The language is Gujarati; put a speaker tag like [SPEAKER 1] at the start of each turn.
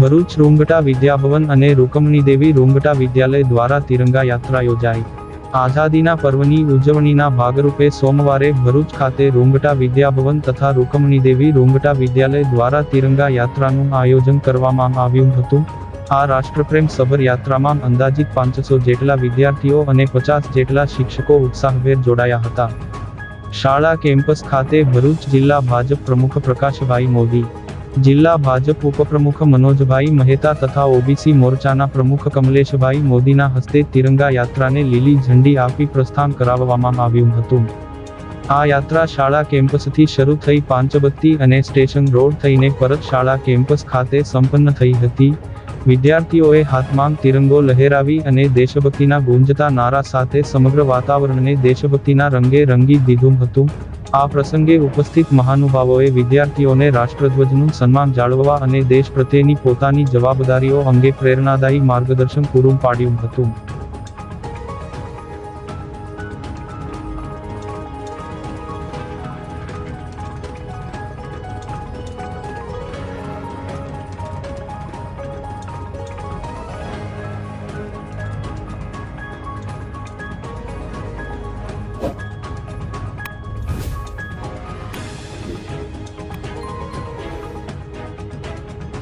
[SPEAKER 1] ભરૂચ રૂંગટા વિદ્યાભવન અને રૂકમણીદેવી રૂંગટા વિદ્યાલય દ્વારા તિરંગા યાત્રા યોજાઈ। આઝાદીના પર્વની ઉજવણીના ભાગરૂપે સોમવારે ભરૂચ ખાતે રૂંગટા વિદ્યાભવન તથા રૂકમણીદેવી રૂંગટા વિદ્યાલય દ્વારા તિરંગા યાત્રાનું આયોજન કરવામાં આવ્યું હતું। આ રાષ્ટ્રપ્રેમ સભર યાત્રામાં અંદાજિત 500 જેટલા વિદ્યાર્થીઓ અને 50 જેટલા શિક્ષકો ઉત્સાહભેર જોડાયા હતા। શાળા કેમ્પસ ખાતે ભરૂચ જિલ્લા ભાજપ પ્રમુખ પ્રકાશભાઈ મોદી, જિલ્લા ભાજપ ઉપપ્રમુખ મનોજભાઈ મહેતા તથા ઓબીસી મોરચાના પ્રમુખ કમલેશભાઈ મોદીના હસ્તે તિરંગા યાત્રાને લીલી ઝંડી આપી પ્રસ્થાન કરાવવામાં આવ્યું હતું। આ યાત્રા શાળા કેમ્પસથી શરૂ થઈ પાંચબત્તી અને સ્ટેશન રોડ થઈને પરત શાળા કેમ્પસ ખાતે સંપન્ન થઈ હતી। વિદ્યાર્થીઓએ હાથમાં તિરંગો લહેરાવી અને દેશભક્તિના ગુંજતા નારા સાથે સમગ્ર વાતાવરણને દેશભક્તિના રંગે રંગી દીધું હતું। આ પ્રસંગે ઉપસ્થિત મહાનુભાવોએ વિદ્યાર્થીઓને રાષ્ટ્રધ્વજનું સન્માન જાળવવા અને દેશ પ્રત્યેની પોતાની જવાબદારીઓ અંગે પ્રેરણાદાયી માર્ગદર્શન પૂરું પાડ્યું હતું।